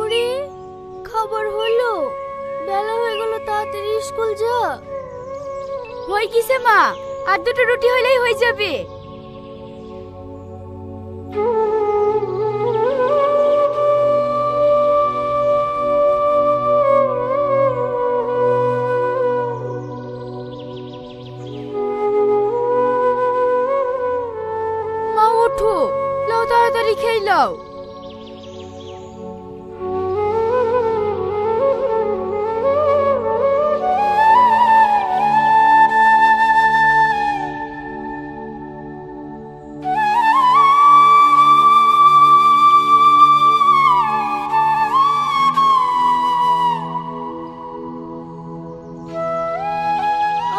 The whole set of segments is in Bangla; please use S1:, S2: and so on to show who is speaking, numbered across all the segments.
S1: বুড়ি খাবার হলো? বেলা হয়ে গেল, তাড়াতাড়ি স্কুল যা।
S2: হই কিসে মা, আর দুটো রুটি হলেই হয়ে যাবে। মা ওঠো, লাও তাড়াতাড়ি খেয়ে লাও।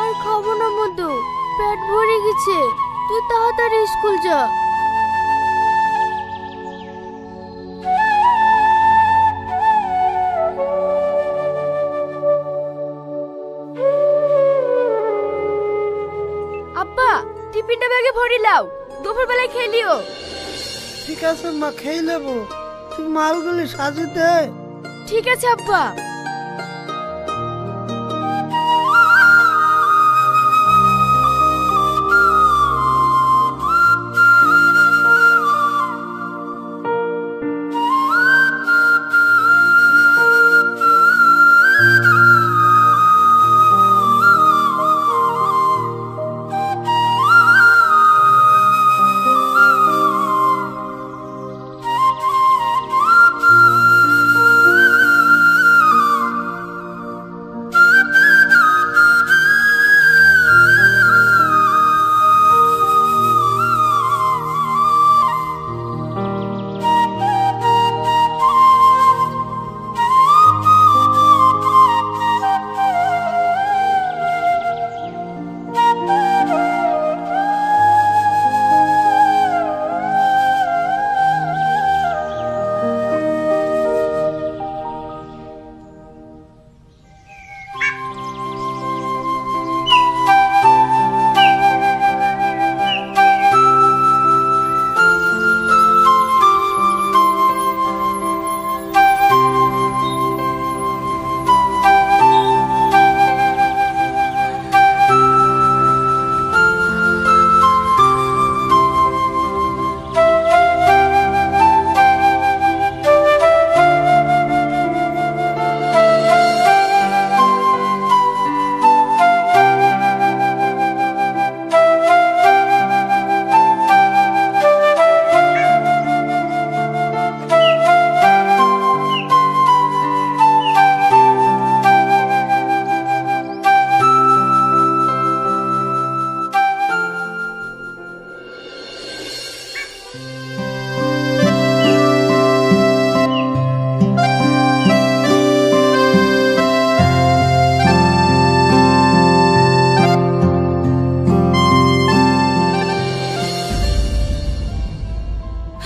S1: আর খাবো না মধু, পেট ভরে গেছে। তুই তাড়াতাড়ি স্কুল যা।
S2: আব্বা, টিফিনটা ব্যাগে ভরে লাও, দুপুর বেলায় খেলিও।
S3: ঠিক আছে মা, খেয়ে নেবো। তুই মালগুলি সাজিয়ে দে।
S2: ঠিক আছে আব্বা।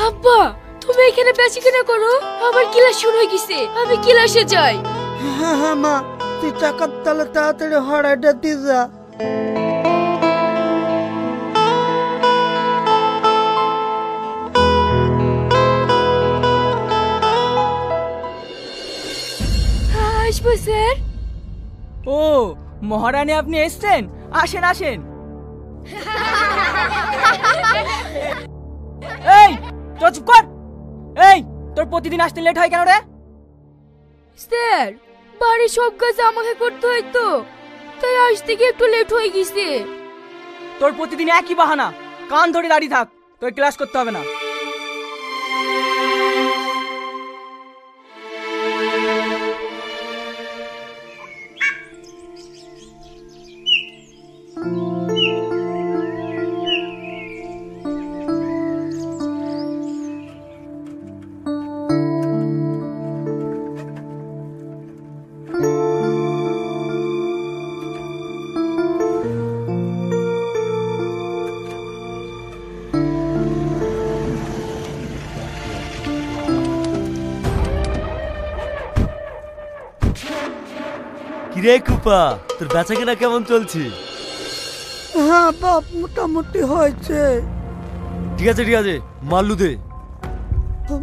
S2: আব্বা, তুমি এখানে বেশি কেন করো? আমার ক্লাস শুরু হয়ে গেছে, আমি ক্লাসে যাই।
S3: হ্যাঁ হ্যাঁ মা, তুই টাকার তালে তাড়াতাড়ি হড়াইটা দিয়ে যা।
S2: আসবো স্যার।
S4: ও মহারানী, আপনি এসছেন? আসেন আসেন। এই তোর চুপ কর। এই তোর প্রতিদিন আসতে লেট হয় কেন রে?
S2: স্যার, বাড়ির সব কাজ আমাকে করতে হয় তো, তাই আজ থেকে একটু লেট হয়ে গেছে।
S4: তোর প্রতিদিন একই বাহানা, কান ধরে দাঁড়িয়ে থাক, তোর ক্লাস করতে হবে না।
S5: কিরে কুপা, তোর বেচা কেনা কেমন চলছে?
S3: হ্যাঁ বাপ, মোটামুটি হয়েছে।
S5: ঠিক আছে ঠিক আছে, মাল্লু দে।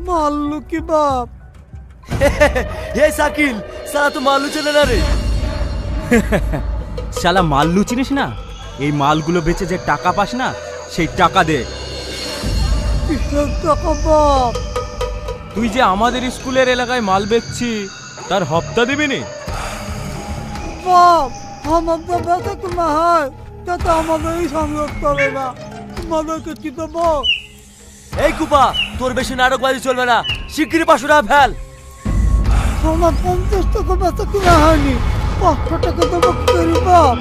S3: মারলু কি বাপ?
S5: এই শাকিল, সারা তো মালু চেনে না রে।
S6: শালা মাল্লু চিনিস না? এই মালগুলো বেচে যে টাকা পাস না, সেই টাকা দে।
S3: কিসের টাকা বাপ?
S6: তুই যে আমাদের স্কুলের এলাকায় মাল বেচছি, তার হপ্তা দিবি নি?
S3: বাপ, আমার তো বেঁচে কিনা হয় যাতে আমাদেরই সংযোগ করে না, তোমাদেরকে কি দেবো?
S5: এই কুপা, তোর বেশি নাটকবাজি চলবে না, শিগগিরই 500 টাকা ফেল।
S3: আমার 50 টাকা বেঁচে কিনা হয়নি, 500 টাকা দেবো কি করি বাপ?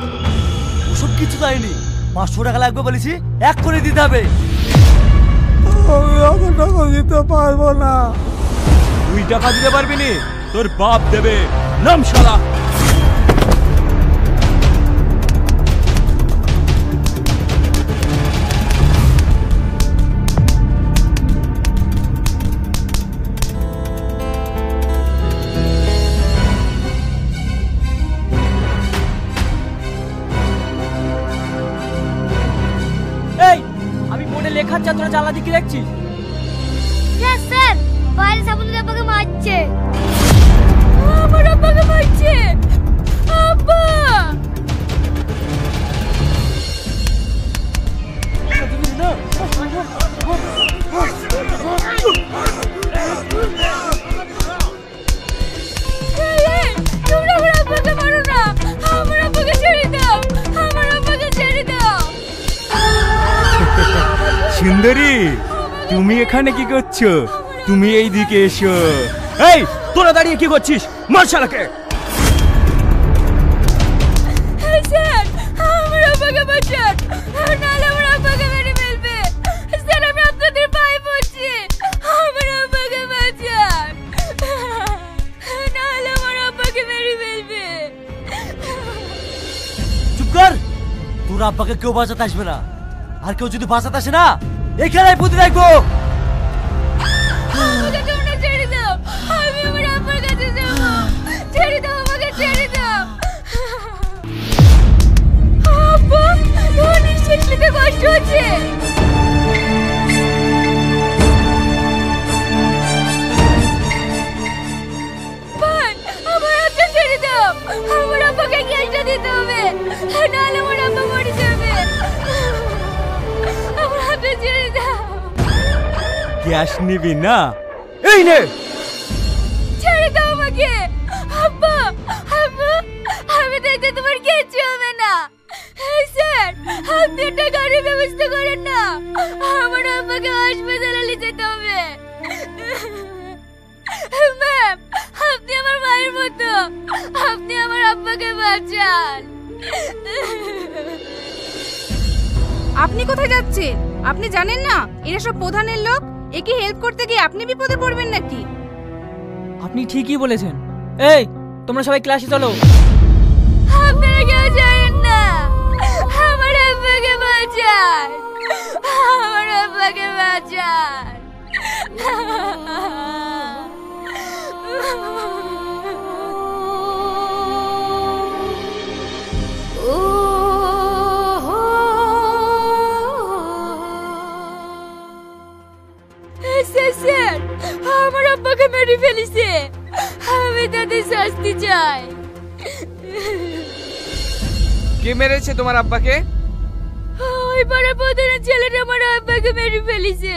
S5: ওসব কিছু দেয়নি, 500 টাকা লাগবে বলেছি, এক করে দিতে হবে।
S3: আমি এত টাকা দিতে পারবো না।
S6: তুই টাকা দিতে পারবি নি? তোর বাপ দেবে। নাম শালা।
S4: এই, আমি বোর্ডে লেখার যা তোরা জ্বালা দিকে দেখছিস?
S1: স্যার স্যার, বাইরে সাবুনের আব্বাকে মারছে।
S2: আমার আব্বাকে মারছে। আব্বা! এই, এই, তোমরা আমার আব্বাকে মারো না। আমার আব্বাকে ছেড়ে দাও। আমার আব্বাকে ছেড়ে দাও।
S6: সুন্দরী, তুমি এখানে কি করছো? তুমি এই দিকে এসো। এই, তোরা দাঁড়িয়ে কি করছিস? মার শালাকে।
S2: এই স্যার, আমার আব্বাকে বাঁচান, নাহলে আমার আব্বাকে মেরে ফেলবে। স্যার, আমি আপনাদের পায়ে পড়ছি, আমার আব্বাকে বাঁচান, নাহলে আমার আব্বাকে মেরে ফেলবে।
S5: চুপ কর, তোর আব্বাকে কেউ বাঁচাতে আসবে না, আর কেউ যদি বাঁচাতে আসে না, এখানে পুঁতে রাখবো।
S2: আমাকে তোমরা ছেড়ে দাও, আমি আমার আব্বার কাছে যাবো। ছেড়ে দাও, আমাকে ছেড়ে দাও। আব্বা, তোমার নিঃশ্বাস নিতে কষ্ট হচ্ছে। ভাই, আমার হাতটা ছেড়ে দাও, আমার আব্বাকে গ্যাসটা দিতে হবে, নাহলে আমার আব্বা মরে যাবে। আমার হাতটা ছেড়ে দাও।
S6: গ্যাস নিবি না? এই নে।
S2: ছেড়ে দাও আমাকে। আব্বা, আব্বা, আমি দেখতে তোমার কিচ্ছু হবে না। এই স্যার, আপনি একটা গাড়ির ব্যবস্থা করেন না, আমার আব্বাকে হাসপাতালে নিয়ে যেতে হবে। ম্যাম, আপনি আমার মায়ের মতো, আপনি আমার আব্বাকে বাঁচান।
S7: আপনি কোথায় যাচ্ছেন? আপনি জানেন না এরা সব প্রধানের লোক? একে হেল্প করতে গিয়ে আপনি বিপদে পড়বেন নাকি?
S4: আপনি ঠিকই বলেছেন। এই, তোমরা সবাই ক্লাসে চলো।
S2: আপনারা কেউ জানেন না, আমার আব্বাকে বাঁচান, আমার আব্বাকে বাঁচান। স্যার, আমার আব্বাকে মেরে ফেলেছে, আমি তাদের শাস্তি চাই।
S8: কে মেরেছে তোমার আব্বাকে?
S2: ওই পাড়া প্রধানের ছেলেটা আমার আব্বাকে মেরে ফেলেছে।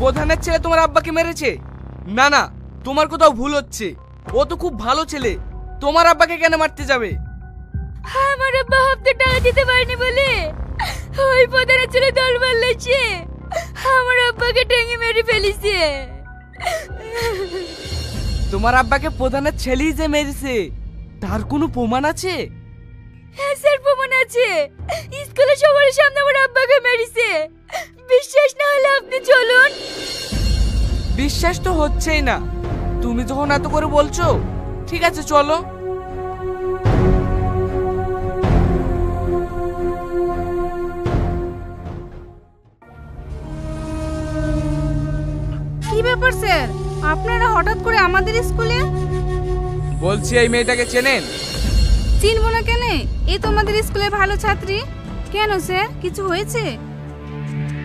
S8: প্রধানের ছেলে তোমার আব্বাকে মেরেছে? না না, তোমার কোথাও ভুল হচ্ছে। ও তো খুব ভালো ছেলে, তোমার আব্বাকে কেন মারতে যাবে?
S2: আমার আব্বা হপ্তা টাকা দিতে পারেনি বলে ওই প্রধানের ছেলে দল বাড়লেছে, আমার আব্বাকে টেঙে মেরে ফেলেছে।
S8: তোমার আব্বাকে প্রধানের ছেলেই যে মেরেছে, তার কোনো প্রমাণ আছে?
S2: হ্যাঁ স্যার, প্রমাণ আছে। স্কুলে সবার সামনে আমার আব্বাকে মেরেছে। বিশ্বাস না হলে আপনি চলুন।
S8: বিশ্বাস তো হচ্ছেই না, তুমি যখন এত করে বলছো, ঠিক আছে চলো।
S7: কি ব্যাপার স্যার, আপনারা হঠাৎ করে আমাদের স্কুলে?
S8: বলছি এই মেয়েটাকে চেনেন?
S7: চিনবো না কেন? এই তো আমাদের স্কুলের ভালো ছাত্রী। কেন স্যার, কিছু হয়েছে?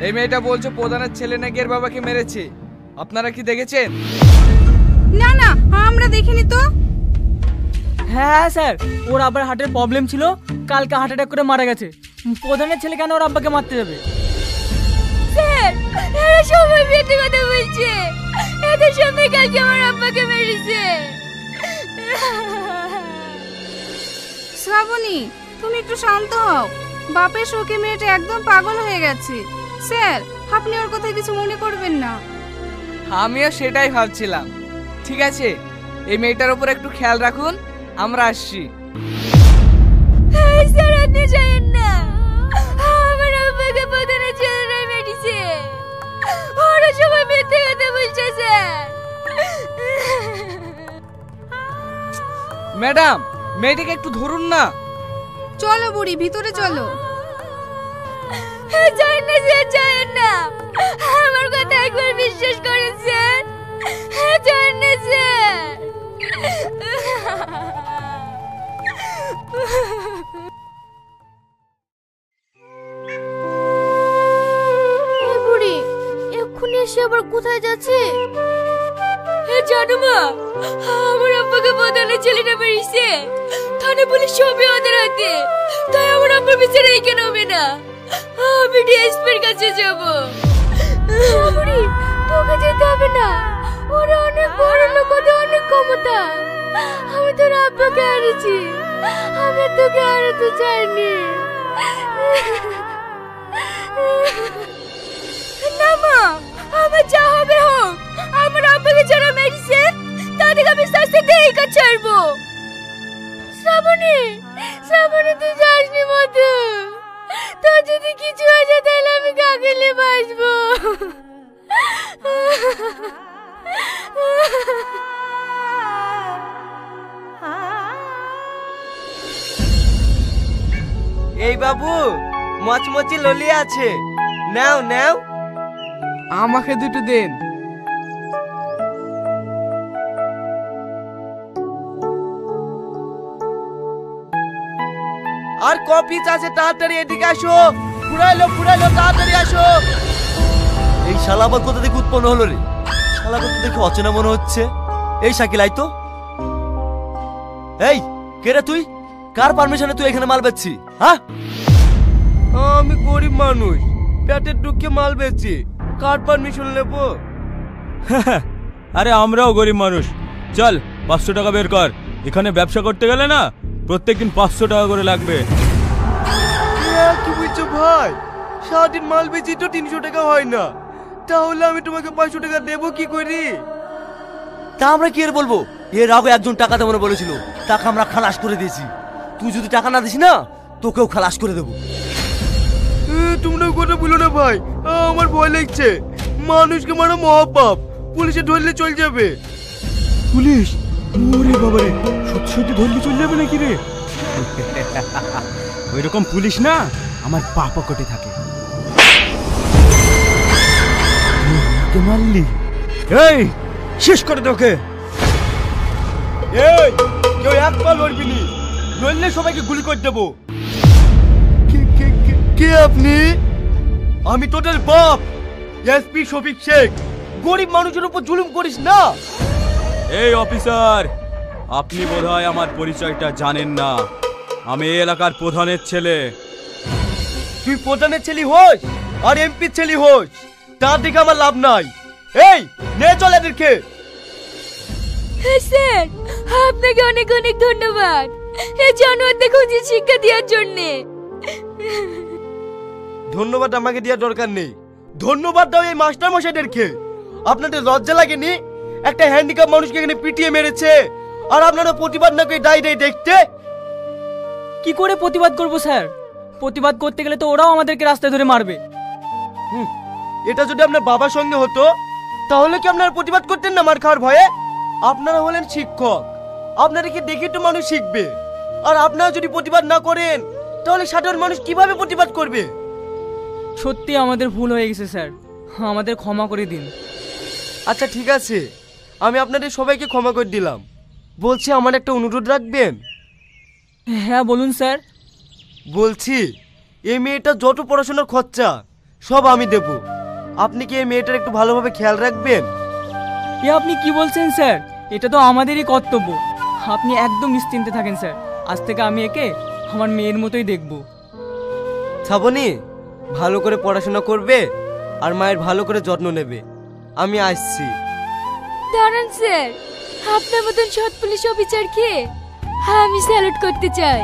S8: এই মেয়েটা বলছে প্রধানের ছেলে নাকি এর বাবাকে মেরেছে, আপনারা কি দেখেছেন?
S7: না না, আমরা দেখিনি তো।
S4: হ্যাঁ স্যার, ওর আবার হার্টের প্রবলেম ছিল, কালকে হার্ট অ্যাটাক করে মারা গেছে। প্রধানের ছেলে কেন ওর আব্বাকে মারতে যাবে?
S2: স্যার, এরা সবাই মিথ্যে কথা বলছে। এদের সামনে কালকে আমার আব্বাকে মেরেছে।
S7: শ্রাবণী, তুমি একটু শান্ত হও। বাপের শোকে মেয়েটা একদম পাগল হয়ে গেছে। স্যার, আপনি ওর কথা কিছু মনে করবেন না।
S8: আমিও সেটাই ভাবছিলাম। ঠিক আছে, এই মেয়েটার উপর একটু খেয়াল রাখুন, আমরা আসছি।
S2: স্যার, আপনি যাবেন না। আমার আব্বাকে প্রধানের ছেলেরাই মেরেছে। ওরা সবাই মিথ্যে কথা বলছে স্যার।
S8: ম্যাডাম, মেয়েটাকে একটু ধরুন না।
S7: চলো বুড়ি, ভিতরে চলো।
S2: যাই না স্যার, যাই না। আমার কথা একবার বিশ্বাস করেন স্যার। যাই না স্যার।
S1: এই বুড়ি এক্ষুনি এসে আবার কোথায় যাচ্ছে?
S2: জানো মা, আমার আব্বাকে প্রধানের ছেলেটা মেরেছে। থানা পুলিশ সবই ওদের হাতে। তাই আমার আব্বার বিচারে এখানে হবে না, আমি ডিএসপির কাছে যাব।
S1: বুড়ি তোকে যেতে হবে না, ওরা অনেক বড় লোক, ওদের অনেক ক্ষমতা। আমি তোর আব্বাকে হারিয়েছি, আমি তোকে হারাতে চাইনি।
S2: না মা, আমার যা হবে হোক। আমার আব্বাকে যারা মেরেছে তাদেরকে আমি শাস্তি দিয়েই কাজ ছাড়বো।
S1: শ্রাবণী, শ্রাবণী তুই যাসনি মধু। তোর যদি কিছু হয়ে যায় তাহলে আমি কাকে নিয়ে বাঁচবো?
S9: এই বাবু, মচমচি ললি আছে, নাও নাও।
S8: আমাকে দুটো দেন।
S9: আর কপি আছে, তাড়াতাড়ি এদিকে আসো। ফুরাইলো ফুরাইলো, তাড়াতাড়ি আসো।
S5: এই শালা আবার কোথা থেকে উৎপন্ন হলো রে? শালা কোথা থেকে অচেনা মনে হচ্ছে। এই শাকিল, আই তো। এই কে রে তুই? কার পারমিশনে তুই এখানে মাল বেচছি? হ্যাঁ,
S9: আমি গরিব মানুষ, পেটের দুঃখে মাল বেচি, কার পারমিশন নেবো?
S6: আরে আমরাও গরিব মানুষ। চল 500 টাকা বের কর। এখানে ব্যবসা করতে গেলে না প্রত্যেকদিন 500 টাকা করে লাগবে।
S9: কি বলছো ভাই? সারাদিন মাল বেচি তো 300 টাকা হয় না, তাহলে আমি তোমাকে 500 টাকা দেবো কি করি?
S5: তা আমরা কি আর বলবো? এর আগে একজন টাকা দেবো বলেছিল, টাকা আমরা খালাস করে দিয়েছি। তুই যদি টাকা না দিস না, তোকেও খালাস করে দেবো।
S9: তোমরা কথা বলো না ভাই, আমার ভয় লাগছে। মানুষকে মারা মহাপাপ, পুলিশে ধরলে চল যাবে।
S6: পুলিশ? ওরে বাবারে, সত্যি সত্যি ধরলে চলে যাবে নাকি রে? ওই রকম পুলিশ না আমার পা পকেটে থাকে। কে মারলি? এই শেষ করে তোকে।
S9: এই কেউ এক পা লড়বি নি, লড়লে সবাইকে গুলি করে দেবো। কে আপনি? আমি তোদের বাপ, এসপি শফিক শেখ। গরিব মানুষের উপর জুলুম করিস না।
S6: এই অফিসার, আপনি বোধহয় আমার পরিচয়টা জানেন না। আমি এই এলাকার প্রধানের ছেলে।
S9: তুই প্রধানের ছেলে হোস আর এমপির ছেলে হোস, তার দিকে আমার লাভ নাই। এই নে চল এদেরকে।
S2: স্যার, আপনাকে অনেক অনেক ধন্যবাদ এই জানোয়ারদের খুঁজে শিক্ষা দেওয়ার জন্যে।
S9: ধন্যবাদ আমাকে দেওয়ার দরকার নেই, ধন্যবাদ দাও এই মাস্টার মশাইদেরকে। আপনাদের লজ্জা লাগেনি? একটা হ্যান্ডিক্যাপ মানুষকে এখানে পিটিয়ে মেরেছে, আর আপনারা প্রতিবাদ না করে দাঁড়িয়ে দাঁড়িয়ে দেখতে।
S4: কি করে প্রতিবাদ করব স্যার? প্রতিবাদ করতে গেলে তো ওরাও আমাদেরকে রাস্তায় ধরে মারবে।
S9: এটা যদি আপনার বাবার সঙ্গে হতো তাহলে কি আপনারা প্রতিবাদ করতেন না মার খাওয়ার ভয়ে? আপনারা হলেন শিক্ষক, আপনাদেরকে দেখে তো মানুষ শিখবে। আর আপনারা যদি প্রতিবাদ না করেন তাহলে সাধারণ মানুষ কিভাবে প্রতিবাদ করবে?
S4: সত্যি আমাদের ভুল হয়ে গেছে স্যার, আমাদের ক্ষমা করে দিন।
S9: আচ্ছা ঠিক আছে, আমি আপনাদের সবাইকে ক্ষমা করে দিলাম। বলছি আমার একটা অনুরোধ রাখবেন?
S4: হ্যাঁ বলুন স্যার।
S9: বলছি এই মেয়েটা যত পড়াশোনার খরচা সব আমি দেব। আপনি কি এই মেয়েটার একটু ভালোভাবে খেয়াল রাখবেন?
S4: এ আপনি কি বলছেন স্যার? এটা তো আমাদেরই কর্তব্য। আপনি একদম নিশ্চিন্তে থাকেন স্যার, আজ থেকে আমি একে আমার মেয়ের মতোই দেখব।
S9: শ্রাবণী, ভালো করে পড়াশোনা করবে আর মায়ের ভালো করে যত্ন নেবে। আমি আসছি।
S1: দাঁড়ান স্যার, আপনার মতন সৎ পুলিশ অফিসারকে আমি স্যালুট করতে চাই।